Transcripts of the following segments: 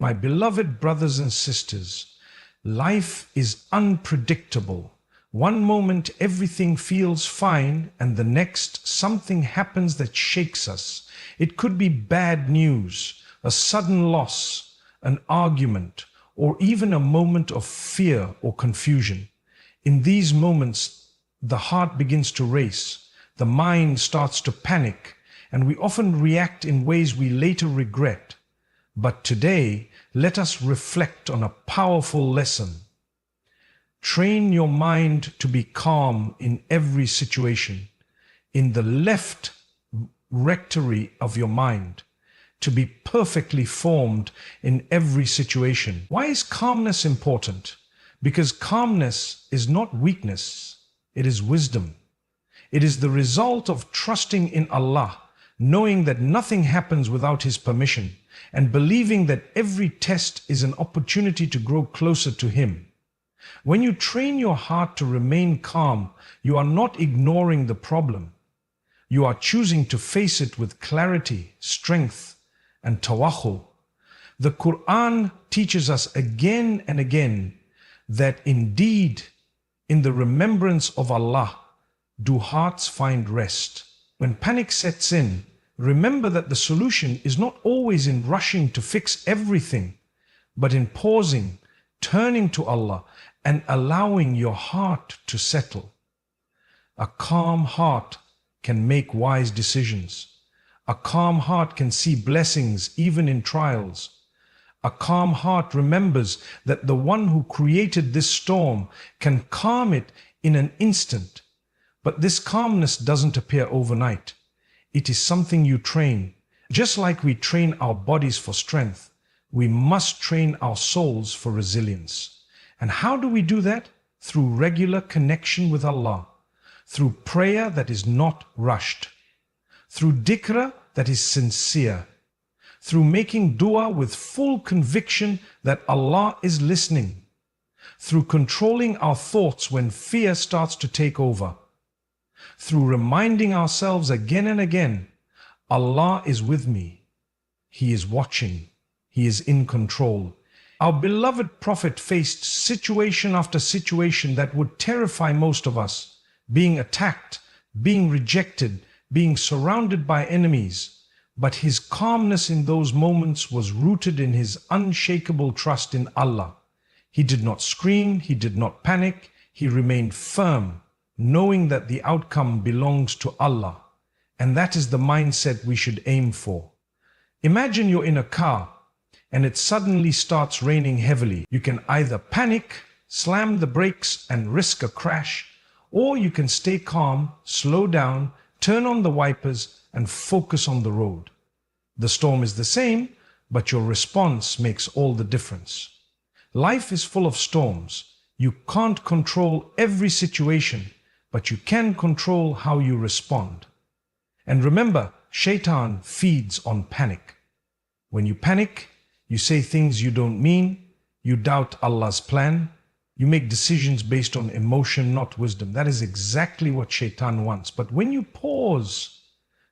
My beloved brothers and sisters, life is unpredictable. One moment everything feels fine and the next something happens that shakes us. It could be bad news, a sudden loss, an argument, or even a moment of fear or confusion. In these moments, the heart begins to race, the mind starts to panic, and we often react in ways we later regret. But today, let us reflect on a powerful lesson. Train your mind to be calm in every situation, in the left rectory of your mind, to be perfectly formed in every situation. Why is calmness important? Because calmness is not weakness, it is wisdom. It is the result of trusting in Allah, knowing that nothing happens without His permission, and believing that every test is an opportunity to grow closer to Him. When you train your heart to remain calm, you are not ignoring the problem. You are choosing to face it with clarity, strength, and tawakkul. The Quran teaches us again and again that indeed, in the remembrance of Allah, do hearts find rest. When panic sets in, remember that the solution is not always in rushing to fix everything, but in pausing, turning to Allah, and allowing your heart to settle. A calm heart can make wise decisions. A calm heart can see blessings even in trials. A calm heart remembers that the one who created this storm can calm it in an instant. But this calmness doesn't appear overnight. It is something you train. Just like we train our bodies for strength, we must train our souls for resilience. And how do we do that? Through regular connection with Allah, through prayer that is not rushed, through dhikr that is sincere, through making dua with full conviction that Allah is listening, through controlling our thoughts when fear starts to take over, through reminding ourselves again and again, Allah is with me, He is watching, He is in control. Our beloved Prophet faced situation after situation that would terrify most of us, being attacked, being rejected, being surrounded by enemies. But his calmness in those moments was rooted in his unshakable trust in Allah. He did not scream, he did not panic, he remained firm, knowing that the outcome belongs to Allah. And that is the mindset we should aim for. Imagine you're in a car and it suddenly starts raining heavily. You can either panic, slam the brakes and risk a crash, or you can stay calm, slow down, turn on the wipers and focus on the road. The storm is the same, but your response makes all the difference. Life is full of storms. You can't control every situation, but you can control how you respond. And remember, Shaitan feeds on panic. When you panic, you say things you don't mean, you doubt Allah's plan, you make decisions based on emotion, not wisdom. That is exactly what Shaitan wants. But when you pause,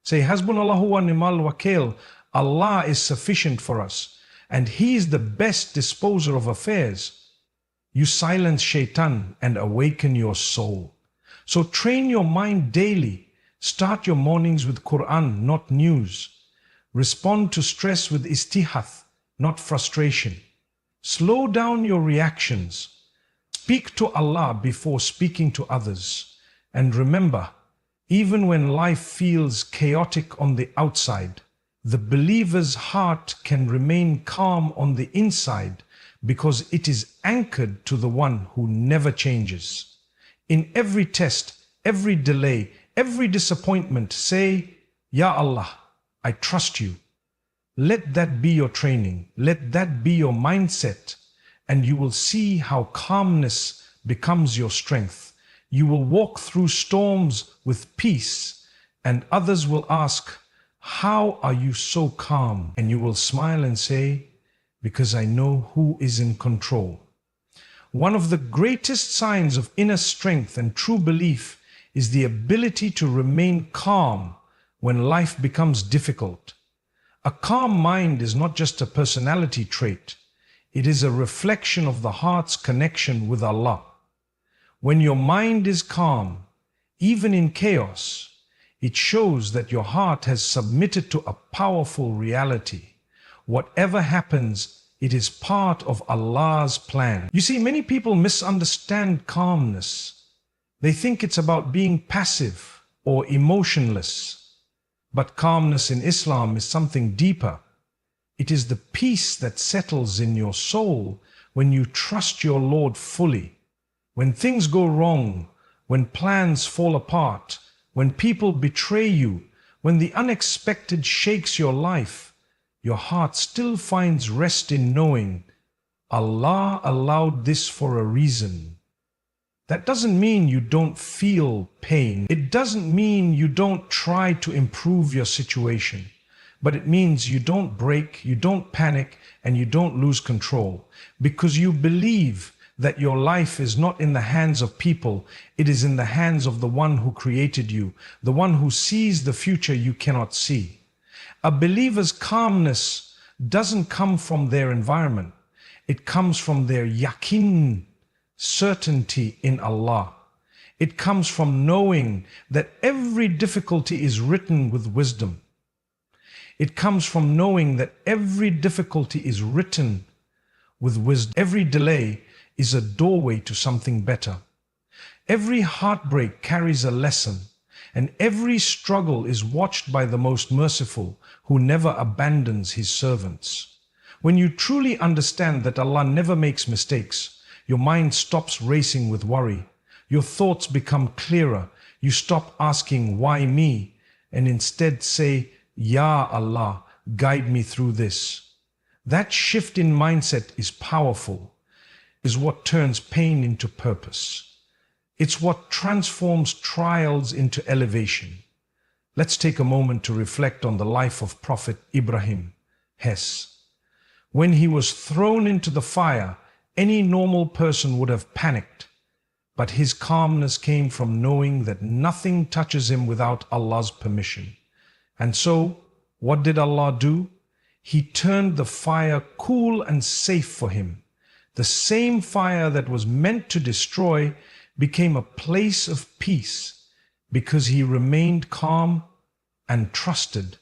say, Hasbunallahu wa ni'mal wakil, Allah is sufficient for us, and He is the best disposer of affairs, you silence Shaitan and awaken your soul. So train your mind daily. Start your mornings with Quran, not news. Respond to stress with istihath, not frustration. Slow down your reactions. Speak to Allah before speaking to others. And remember, even when life feels chaotic on the outside, the believer's heart can remain calm on the inside because it is anchored to the one who never changes. In every test, every delay, every disappointment, say, Ya Allah, I trust you. Let that be your training. Let that be your mindset. And you will see how calmness becomes your strength. You will walk through storms with peace, and others will ask, how are you so calm? And you will smile and say, because I know who is in control. One of the greatest signs of inner strength and true belief is the ability to remain calm when life becomes difficult. A calm mind is not just a personality trait, It is a reflection of the heart's connection with Allah. When your mind is calm, even in chaos, it shows that your heart has submitted to a powerful reality. Whatever happens, it is part of Allah's plan. You see, many people misunderstand calmness. They think it's about being passive or emotionless. But calmness in Islam is something deeper. It is the peace that settles in your soul when you trust your Lord fully. When things go wrong, when plans fall apart, when people betray you, when the unexpected shakes your life, your heart still finds rest in knowing Allah allowed this for a reason. That doesn't mean you don't feel pain. It doesn't mean you don't try to improve your situation. But it means you don't break, you don't panic, and you don't lose control. Because you believe that your life is not in the hands of people, it is in the hands of the one who created you, the one who sees the future you cannot see. A believer's calmness doesn't come from their environment. It comes from their yaqeen, certainty in Allah. It comes from knowing that every difficulty is written with wisdom. It comes from knowing that every difficulty is written with wisdom. Every delay is a doorway to something better. Every heartbreak carries a lesson, and every struggle is watched by the most merciful, who never abandons his servants. When you truly understand that Allah never makes mistakes, your mind stops racing with worry. Your thoughts become clearer. You stop asking, why me? And instead say, Ya Allah, guide me through this. That shift in mindset is powerful, is what turns pain into purpose. It's what transforms trials into elevation. Let's take a moment to reflect on the life of Prophet Ibrahim. When he was thrown into the fire, any normal person would have panicked. But his calmness came from knowing that nothing touches him without Allah's permission. And so, what did Allah do? He turned the fire cool and safe for him. The same fire that was meant to destroy became a place of peace because he remained calm and trusted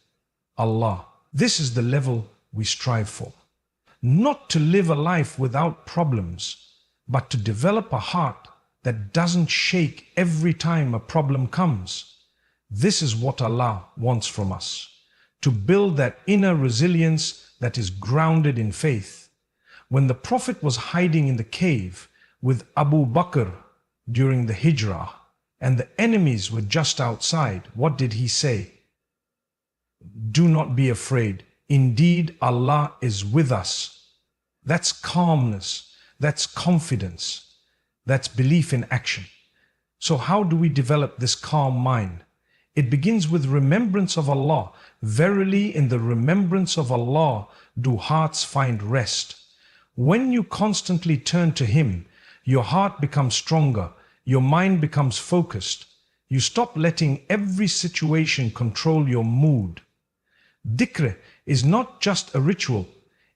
Allah. This is the level we strive for. Not to live a life without problems, but to develop a heart that doesn't shake every time a problem comes. This is what Allah wants from us, to build that inner resilience that is grounded in faith. When the Prophet was hiding in the cave with Abu Bakr during the Hijrah, and the enemies were just outside, what did he say? Do not be afraid. Indeed, Allah is with us. That's calmness. That's confidence. That's belief in action. So how do we develop this calm mind? It begins with remembrance of Allah. Verily, in the remembrance of Allah do hearts find rest. When you constantly turn to Him, your heart becomes stronger, your mind becomes focused. You stop letting every situation control your mood. Dhikr is not just a ritual,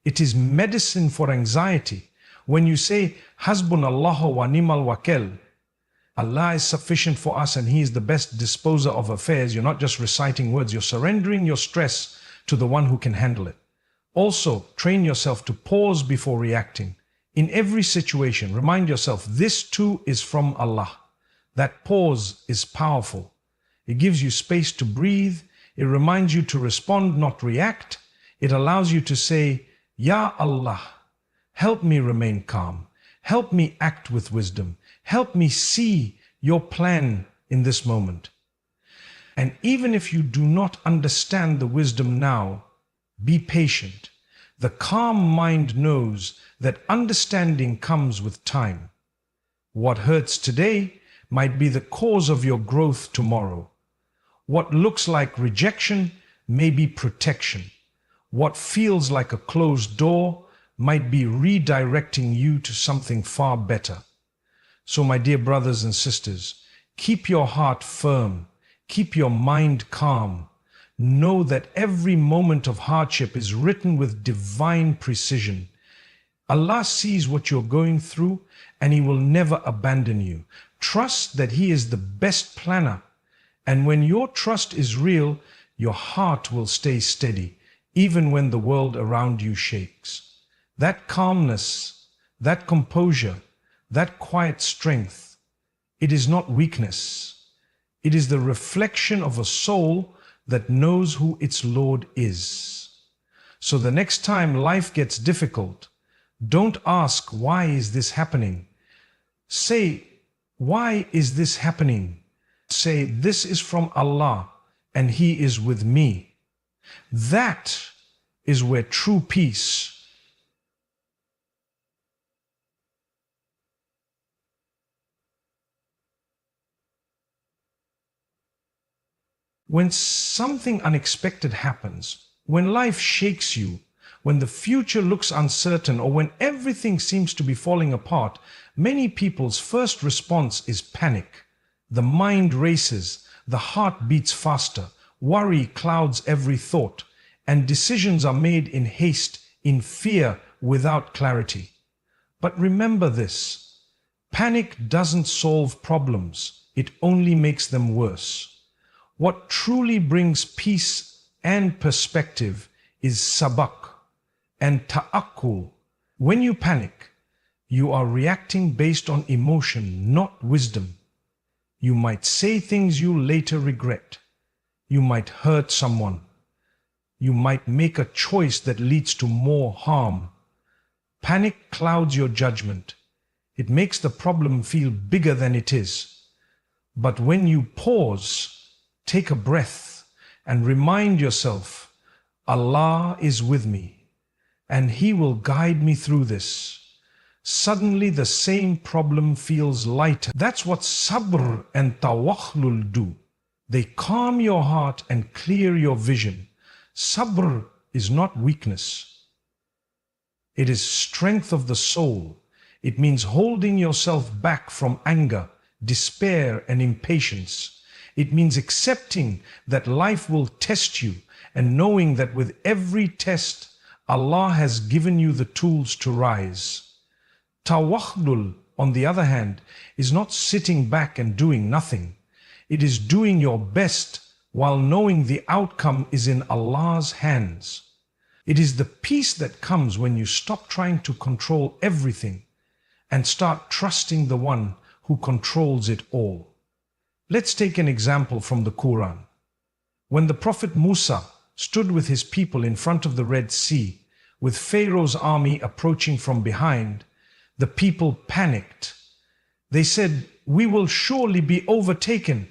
it is medicine for anxiety. When you say, Hasbunallahu wa ni'mal wakil, Allah is sufficient for us and He is the best disposer of affairs, you're not just reciting words, you're surrendering your stress to the one who can handle it. Also, train yourself to pause before reacting. In every situation, remind yourself, this too is from Allah. That pause is powerful. It gives you space to breathe. It reminds you to respond, not react. It allows you to say, Ya Allah, help me remain calm. Help me act with wisdom. Help me see your plan in this moment. And even if you do not understand the wisdom now, be patient. The calm mind knows that understanding comes with time. What hurts today might be the cause of your growth tomorrow. What looks like rejection may be protection. What feels like a closed door might be redirecting you to something far better. So, my dear brothers and sisters, keep your heart firm, keep your mind calm. Know that every moment of hardship is written with divine precision. Allah sees what you're going through and He will never abandon you. Trust that He is the best planner. And when your trust is real, your heart will stay steady, even when the world around you shakes. That calmness, that composure, that quiet strength, it is not weakness. It is the reflection of a soul that knows who its Lord is. So the next time life gets difficult, don't ask, why is this happening? Say, why is this happening? Say, this is from Allah and He is with me. That is where true peace. When something unexpected happens, when life shakes you, when the future looks uncertain, or when everything seems to be falling apart, many people's first response is panic. The mind races, the heart beats faster, worry clouds every thought, and decisions are made in haste, in fear, without clarity. But remember this: panic doesn't solve problems, it only makes them worse. What truly brings peace and perspective is sabak and ta'akkul. When you panic, you are reacting based on emotion, not wisdom. You might say things you later regret. You might hurt someone. You might make a choice that leads to more harm. Panic clouds your judgment. It makes the problem feel bigger than it is. But when you pause, take a breath, and remind yourself, Allah is with me, and He will guide me through this. Suddenly the same problem feels lighter. That's what sabr and tawakkul do. They calm your heart and clear your vision. Sabr is not weakness. It is strength of the soul. It means holding yourself back from anger, despair, and impatience. It means accepting that life will test you and knowing that with every test, Allah has given you the tools to rise. Tawakkul, on the other hand, is not sitting back and doing nothing. It is doing your best while knowing the outcome is in Allah's hands. It is the peace that comes when you stop trying to control everything and start trusting the one who controls it all. Let's take an example from the Quran. When the Prophet Musa stood with his people in front of the Red Sea, with Pharaoh's army approaching from behind, the people panicked. They said, "We will surely be overtaken."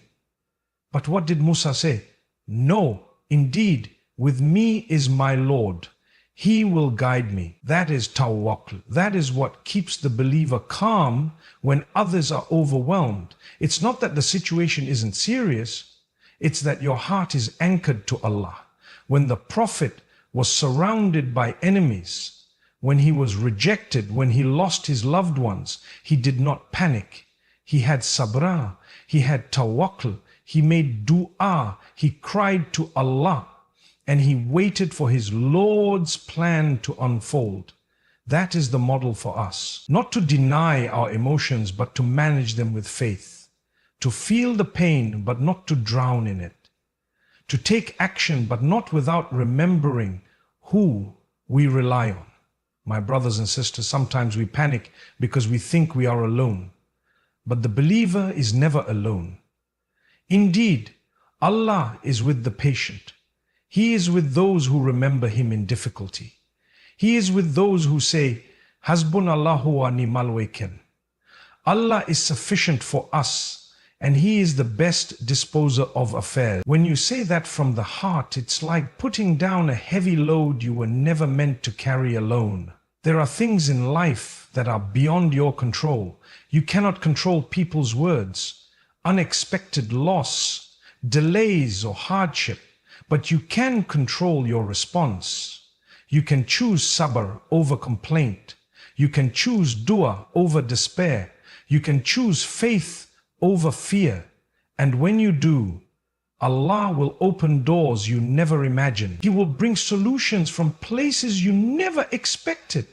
But what did Musa say? "No, indeed, with me is my Lord. He will guide me." That is tawakkul. That is what keeps the believer calm when others are overwhelmed. It's not that the situation isn't serious. It's that your heart is anchored to Allah. When the Prophet was surrounded by enemies, when he was rejected, when he lost his loved ones, he did not panic. He had sabra, he had tawakkul, he made dua, he cried to Allah, and he waited for his Lord's plan to unfold. That is the model for us. Not to deny our emotions, but to manage them with faith. To feel the pain, but not to drown in it. To take action, but not without remembering who we rely on. My brothers and sisters, sometimes we panic because we think we are alone. But the believer is never alone. Indeed, Allah is with the patient. He is with those who remember Him in difficulty. He is with those who say, Hasbunallahu wa ni'mal wakeel. Allah is sufficient for us, and He is the best disposer of affairs. When you say that from the heart, it's like putting down a heavy load you were never meant to carry alone. There are things in life that are beyond your control. You cannot control people's words, unexpected loss, delays or hardship, but you can control your response. You can choose sabr over complaint. You can choose dua over despair. You can choose faith over fear. And when you do, Allah will open doors you never imagined. He will bring solutions from places you never expected.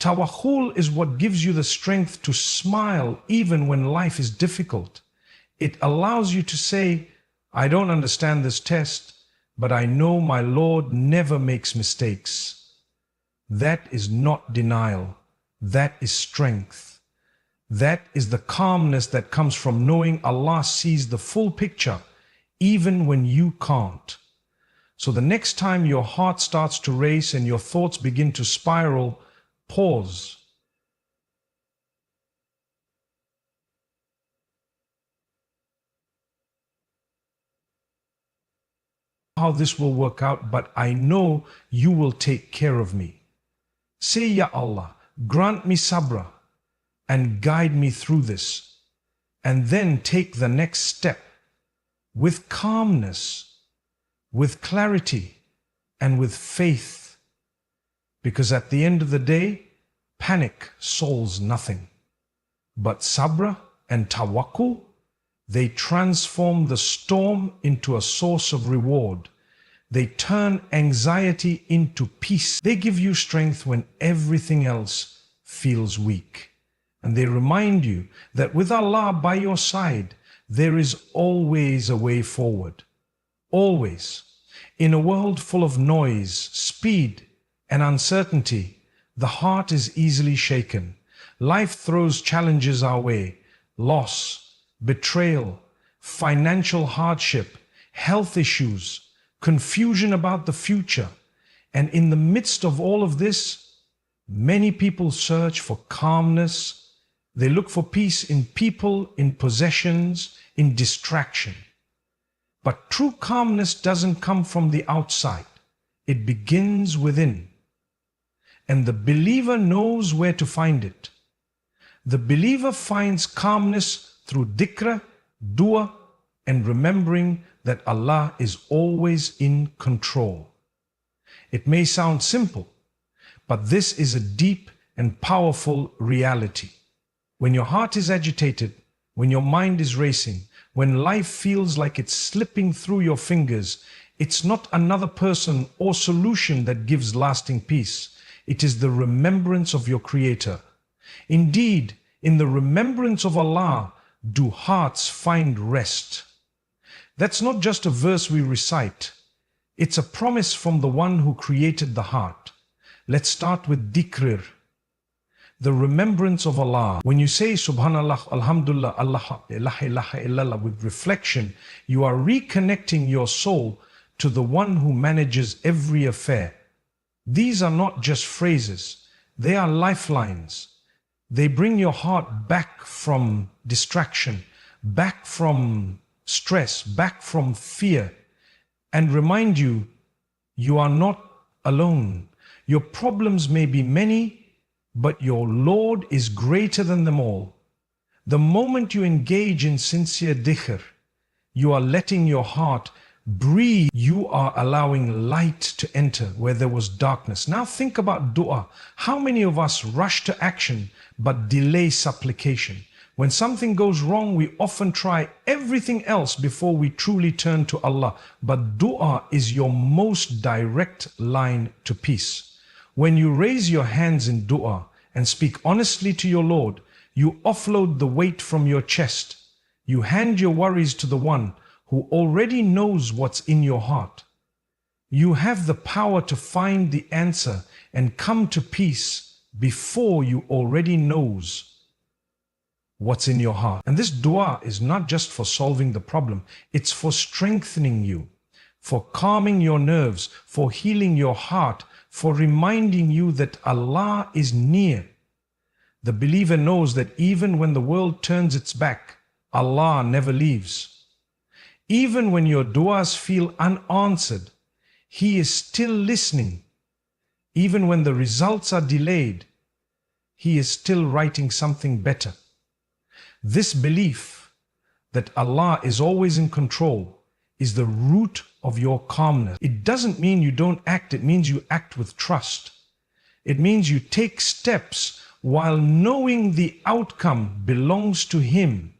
Tawakkul is what gives you the strength to smile even when life is difficult. It allows you to say, I don't understand this test, but I know my Lord never makes mistakes. That is not denial. That is strength. That is the calmness that comes from knowing Allah sees the full picture, even when you can't. So the next time your heart starts to race and your thoughts begin to spiral, pause. How this will work out, but I know you will take care of me. Say, Ya Allah, grant me sabra and guide me through this. And then take the next step with calmness, with clarity, and with faith. Because at the end of the day, panic solves nothing. But sabra and tawakkul, they transform the storm into a source of reward. They turn anxiety into peace. They give you strength when everything else feels weak. And they remind you that with Allah by your side, there is always a way forward. Always. In a world full of noise, speed, and uncertainty, the heart is easily shaken. Life throws challenges our way: loss, betrayal, financial hardship, health issues, confusion about the future. And in the midst of all of this, many people search for calmness. They look for peace in people, in possessions, in distraction. But true calmness doesn't come from the outside. It begins within. And the believer knows where to find it. The believer finds calmness through dhikr, dua, and remembering that Allah is always in control. It may sound simple, but this is a deep and powerful reality. When your heart is agitated, when your mind is racing, when life feels like it's slipping through your fingers, it's not another person or solution that gives lasting peace. It is the remembrance of your Creator. Indeed, in the remembrance of Allah do hearts find rest. That's not just a verse we recite. It's a promise from the one who created the heart. Let's start with dhikr, the remembrance of Allah. When you say Subhanallah, Alhamdulillah, Allah, La ilaha illallah with reflection, you are reconnecting your soul to the one who manages every affair. These are not just phrases, they are lifelines. They bring your heart back from distraction, back from stress, back from fear, and remind you, you are not alone. Your problems may be many, but your Lord is greater than them all. The moment you engage in sincere dhikr, you are letting your heart breathe. You are allowing light to enter where there was darkness. Now think about dua. How many of us rush to action but delay supplication? When something goes wrong, we often try everything else before we truly turn to Allah. But dua is your most direct line to peace. When you raise your hands in dua and speak honestly to your Lord, you offload the weight from your chest. You hand your worries to the one who already knows what's in your heart. You have the power to find the answer and come to peace before you already knows what's in your heart. And this dua is not just for solving the problem, it's for strengthening you, for calming your nerves, for healing your heart, for reminding you that Allah is near. The believer knows that even when the world turns its back, Allah never leaves. Even when your duas feel unanswered, He is still listening. Even when the results are delayed, He is still writing something better. This belief that Allah is always in control is the root of your calmness. It doesn't mean you don't act, it means you act with trust. It means you take steps while knowing the outcome belongs to Him.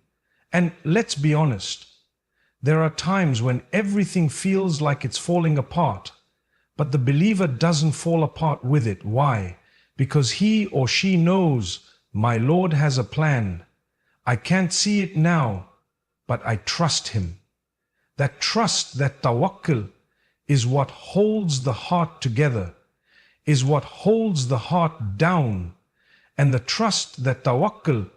And let's be honest, there are times when everything feels like it's falling apart, but the believer doesn't fall apart with it. Why? because he or she knows my Lord has a plan. I can't see it now, but I trust him. That trust, that tawakkul, is what holds the heart together, is what holds the heart down. And the trust, that tawakkul,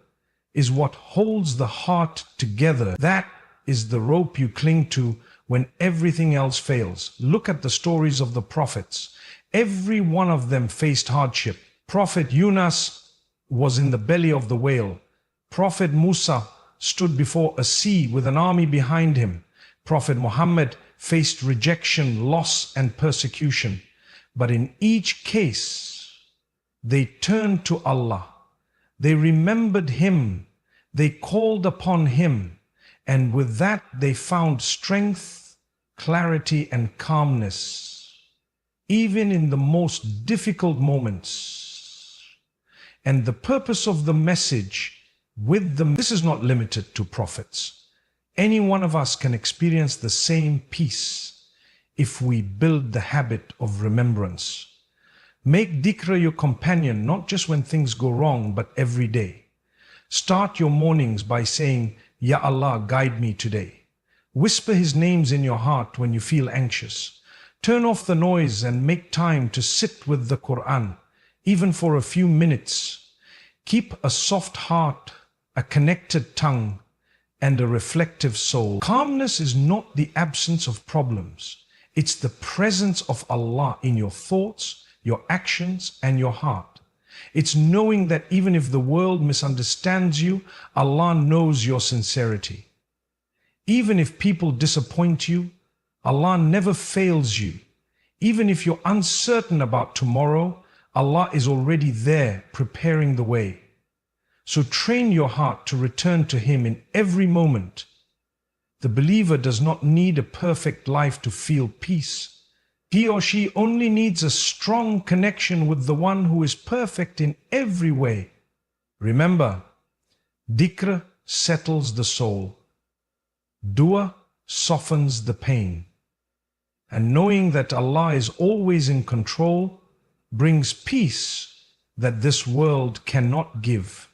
is what holds the heart together. That is the rope you cling to when everything else fails. Look at the stories of the prophets. Every one of them faced hardship. Prophet Yunus was in the belly of the whale. Prophet Musa stood before a sea with an army behind him. Prophet Muhammad faced rejection, loss, and persecution. But in each case, they turned to Allah. They remembered Him. They called upon Him. And with that, they found strength, clarity, and calmness, even in the most difficult moments. And the purpose of the message with them, this is not limited to prophets. Any one of us can experience the same peace if we build the habit of remembrance. Make dhikr your companion, not just when things go wrong, but every day. Start your mornings by saying, Ya Allah, guide me today. Whisper His names in your heart when you feel anxious. Turn off the noise and make time to sit with the Quran, even for a few minutes. Keep a soft heart, a connected tongue, and a reflective soul. Calmness is not the absence of problems. It's the presence of Allah in your thoughts, your actions, and your heart. It's knowing that even if the world misunderstands you, Allah knows your sincerity. Even if people disappoint you, Allah never fails you. Even if you're uncertain about tomorrow, Allah is already there preparing the way. So train your heart to return to Him in every moment. The believer does not need a perfect life to feel peace. He or she only needs a strong connection with the one who is perfect in every way. Remember, dhikr settles the soul. Dua softens the pain. And knowing that Allah is always in control brings peace that this world cannot give.